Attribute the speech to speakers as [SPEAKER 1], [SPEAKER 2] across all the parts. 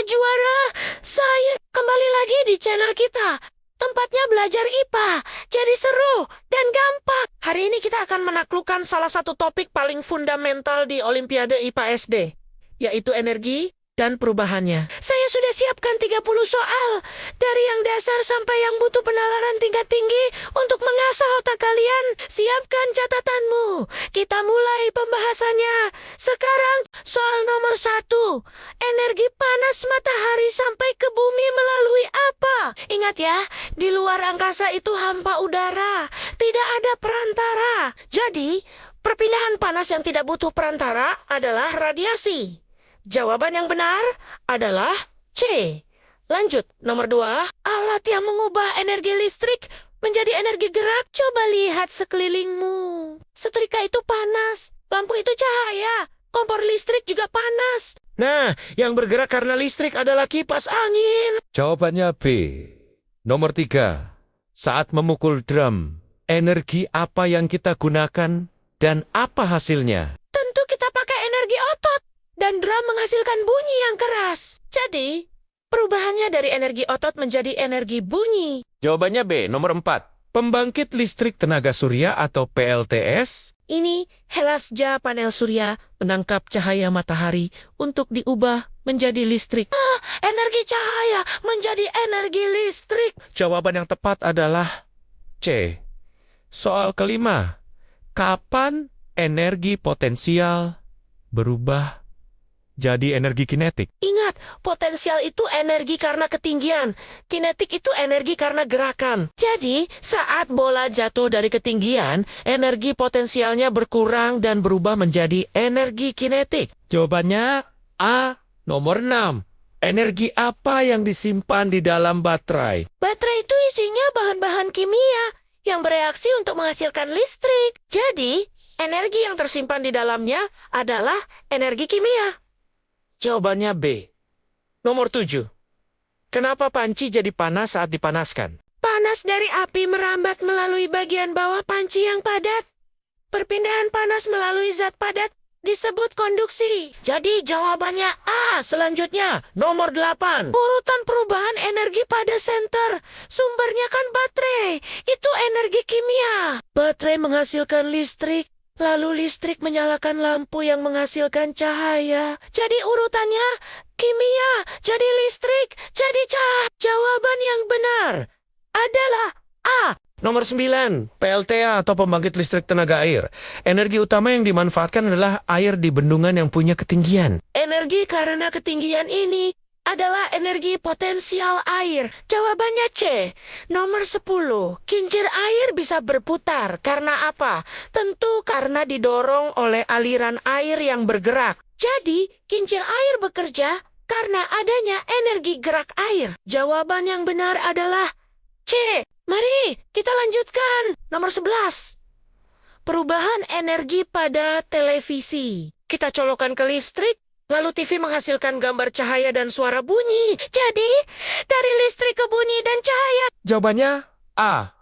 [SPEAKER 1] juara, saya kembali lagi di channel kita. Tempatnya belajar IPA, jadi seru dan gampang. Hari ini kita akan menaklukkan salah satu topik paling fundamental di Olimpiade IPA SD, yaitu energi dan perubahannya. Saya sudah siapkan 30 soal, dari yang dasar sampai yang butuh penalaran tingkat tinggi untuk mengasah otak kalian. Siapkan catatanmu. Kita mulai pembahasannya. Sekarang soal nomor 1. Energi panas matahari sampai ke bumi melalui apa? Ingat ya, di luar angkasa itu hampa udara, tidak ada perantara. Jadi, perpindahan panas yang tidak butuh perantara adalah radiasi. Jawaban yang benar adalah C. Lanjut, nomor 2. Alat yang mengubah energi listrik menjadi energi gerak. Coba lihat sekelilingmu. Setrika itu panas, lampu itu cahaya, kompor listrik juga panas.
[SPEAKER 2] Nah, yang bergerak karena listrik adalah kipas angin.
[SPEAKER 3] Jawabannya B. Nomor 3. Saat memukul drum, energi apa yang kita gunakan dan apa hasilnya?
[SPEAKER 1] Tentu kita pakai energi otot. Dan drum menghasilkan bunyi yang keras. Jadi, perubahannya dari energi otot menjadi energi bunyi.
[SPEAKER 2] Jawabannya B, nomor 4.
[SPEAKER 3] Pembangkit listrik tenaga surya atau PLTS?
[SPEAKER 1] Ini helasja panel surya
[SPEAKER 2] Menangkap cahaya matahari untuk diubah menjadi listrik.
[SPEAKER 1] Energi cahaya menjadi energi listrik.
[SPEAKER 3] Jawaban yang tepat adalah C. Soal kelima. Kapan energi potensial berubah jadi energi kinetik?
[SPEAKER 1] Ingat, potensial itu energi karena ketinggian. Kinetik itu energi karena gerakan. Jadi, saat bola jatuh dari ketinggian, energi potensialnya berkurang dan berubah menjadi energi kinetik.
[SPEAKER 3] Jawabannya A. Nomor 6. Energi apa yang disimpan di dalam baterai?
[SPEAKER 1] Baterai itu isinya bahan-bahan kimia yang bereaksi untuk menghasilkan listrik. Jadi, energi yang tersimpan di dalamnya adalah energi kimia.
[SPEAKER 2] Jawabannya B, nomor 7. Kenapa panci jadi panas saat dipanaskan?
[SPEAKER 1] Panas dari api merambat melalui bagian bawah panci yang padat. Perpindahan panas melalui zat padat disebut konduksi.
[SPEAKER 2] Jadi jawabannya A. Selanjutnya, nomor 8.
[SPEAKER 1] Urutan perubahan energi pada senter. Sumbernya kan baterai. Itu energi kimia.
[SPEAKER 2] Baterai menghasilkan listrik, lalu listrik menyalakan lampu yang menghasilkan cahaya.
[SPEAKER 1] Jadi urutannya kimia, jadi listrik, jadi cahaya. Jawaban yang benar adalah A.
[SPEAKER 2] Nomor 9. PLTA atau pembangkit listrik tenaga air. Energi utama yang dimanfaatkan adalah air di bendungan yang punya ketinggian.
[SPEAKER 1] Energi karena ketinggian ini adalah energi potensial air. Jawabannya C. Nomor 10. Kincir air bisa berputar. Karena apa? Tentu karena didorong oleh aliran air yang bergerak. Jadi, kincir air bekerja karena adanya energi gerak air. Jawaban yang benar adalah C. Mari kita lanjutkan. Nomor 11. Perubahan energi pada televisi.
[SPEAKER 2] Kita colokkan ke listrik, lalu TV menghasilkan gambar cahaya dan suara bunyi.
[SPEAKER 1] Jadi, dari listrik ke bunyi dan cahaya.
[SPEAKER 3] Jawabannya A.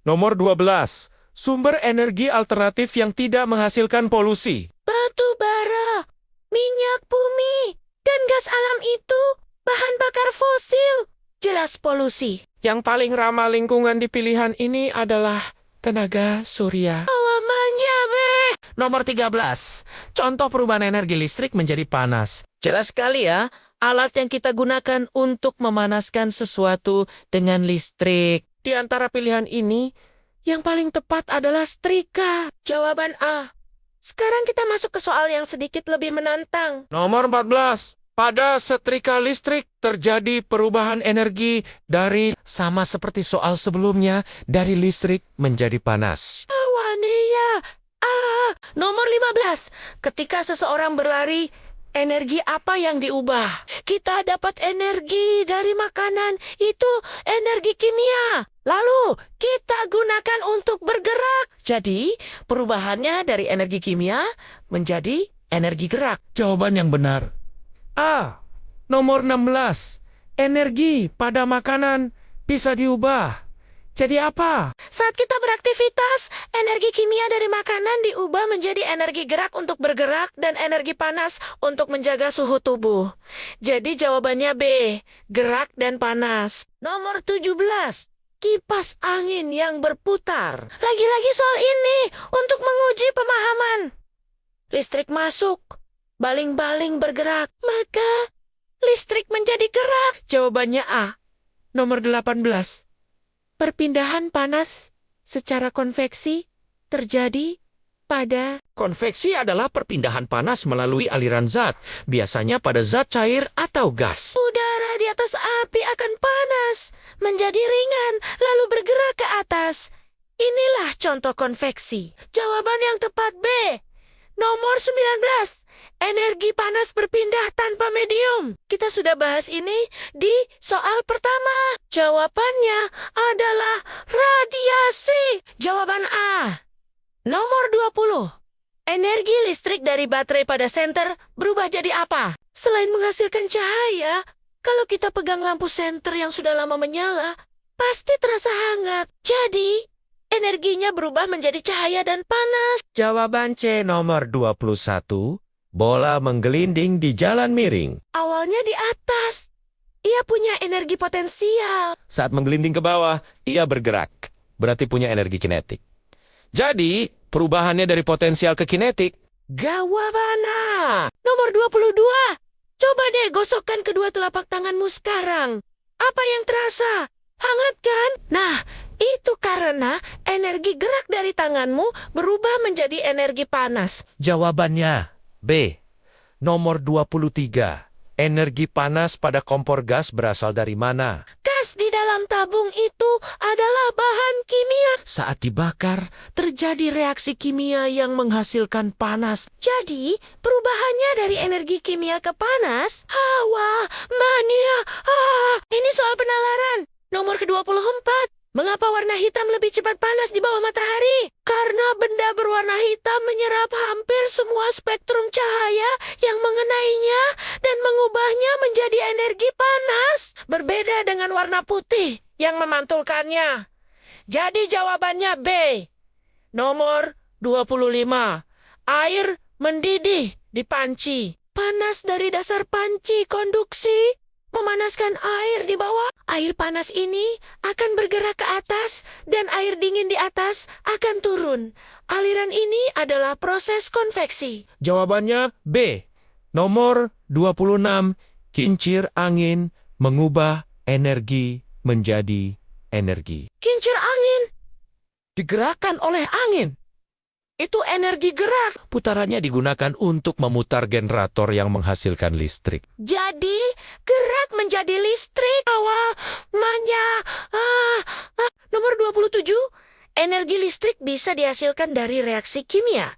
[SPEAKER 3] Nomor 12. Sumber energi alternatif yang tidak menghasilkan polusi.
[SPEAKER 1] Batu bara, minyak bumi, dan gas alam itu bahan bakar fosil. Jelas polusi.
[SPEAKER 2] Yang paling ramah lingkungan di pilihan ini adalah tenaga surya.
[SPEAKER 1] Awamannya, beh.
[SPEAKER 2] Nomor 13. Contoh perubahan energi listrik menjadi panas. Jelas sekali ya, alat yang kita gunakan untuk memanaskan sesuatu dengan listrik. Di antara pilihan ini, yang paling tepat adalah setrika.
[SPEAKER 1] Jawaban A. Sekarang kita masuk ke soal yang sedikit lebih menantang.
[SPEAKER 3] Nomor 14. Pada setrika listrik terjadi perubahan energi dari, sama seperti soal sebelumnya, dari listrik menjadi panas.
[SPEAKER 1] Awania. A. Nomor 15. Ketika seseorang berlari, energi apa yang diubah? Kita dapat energi dari makanan, itu energi kimia. Lalu, kita gunakan untuk bergerak.
[SPEAKER 2] Jadi, perubahannya dari energi kimia menjadi energi gerak.
[SPEAKER 3] Jawaban yang benar A. Nomor 16. Energi pada makanan bisa diubah Jadi apa?
[SPEAKER 1] Saat kita beraktivitas, energi kimia dari makanan diubah menjadi energi gerak untuk bergerak dan energi panas untuk menjaga suhu tubuh. Jadi jawabannya B, gerak dan panas. Nomor 17, kipas angin yang berputar. Lagi-lagi soal ini untuk menguji pemahaman. Listrik masuk, baling-baling bergerak, maka listrik menjadi gerak.
[SPEAKER 2] Jawabannya A. Nomor 18. Perpindahan panas secara konveksi terjadi pada...
[SPEAKER 3] Konveksi adalah perpindahan panas melalui aliran zat, biasanya pada zat cair atau gas.
[SPEAKER 1] Udara di atas api akan panas, menjadi ringan, lalu bergerak ke atas. Inilah contoh konveksi. Jawaban yang tepat B. Nomor 19. Energi panas berpindah tanpa medium. Kita sudah bahas ini di soal pertama. Jawabannya adalah radiasi. Jawaban A. Nomor 20. Energi listrik dari baterai pada senter berubah jadi apa? Selain menghasilkan cahaya, kalau kita pegang lampu senter yang sudah lama menyala, pasti terasa hangat. Jadi, energinya berubah menjadi cahaya dan panas.
[SPEAKER 3] Jawaban C nomor 21. Bola menggelinding di jalan miring.
[SPEAKER 1] Awalnya di atas. Ia punya energi potensial.
[SPEAKER 3] Saat menggelinding ke bawah, ia bergerak. Berarti punya energi kinetik. Jadi, perubahannya dari potensial ke kinetik.
[SPEAKER 1] Jawaban A. Nomor 22. Coba deh gosokkan kedua telapak tanganmu sekarang. Apa yang terasa? Hangat kan? Nah, itu karena energi gerak dari tanganmu berubah menjadi energi panas.
[SPEAKER 3] Jawabannya B. Nomor 23. Energi panas pada kompor gas berasal dari mana?
[SPEAKER 1] Gas di dalam tabung itu adalah bahan kimia.
[SPEAKER 3] Saat dibakar, terjadi reaksi kimia yang menghasilkan panas.
[SPEAKER 1] Jadi, perubahannya dari energi kimia ke panas, hawa, mania. Ini soal penalaran. Nomor ke-24. Mengapa warna hitam lebih cepat panas di bawah matahari? Karena benda berwarna hitam menyerap hampir semua spektrum cahaya yang mengenainya dan mengubahnya menjadi energi panas. Berbeda dengan warna putih yang memantulkannya. Jadi jawabannya B. Nomor 25. Air mendidih di panci. Panas dari dasar panci konduksi memanaskan air di bawah. Air panas ini akan bergerak ke atas dan air dingin di atas akan turun. Aliran ini adalah proses konveksi.
[SPEAKER 3] Jawabannya B. Nomor 26. Kincir angin mengubah energi menjadi energi.
[SPEAKER 1] Kincir angin
[SPEAKER 3] Digerakkan oleh angin.
[SPEAKER 1] itu energi gerak.
[SPEAKER 3] Putarannya digunakan untuk memutar generator yang menghasilkan listrik.
[SPEAKER 1] Jadi gerak menjadi listrik. Nomor 27. Energi listrik bisa dihasilkan dari reaksi kimia.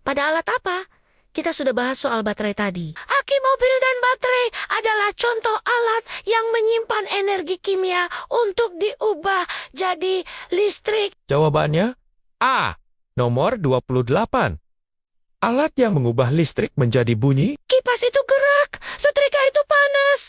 [SPEAKER 1] Pada alat apa? Kita sudah bahas soal baterai tadi. Aki mobil dan baterai adalah contoh alat yang menyimpan energi kimia untuk diubah jadi listrik.
[SPEAKER 3] Jawabannya A. Nomor 28. Alat yang mengubah listrik menjadi bunyi.
[SPEAKER 1] Kipas itu gerak, setrika itu panas.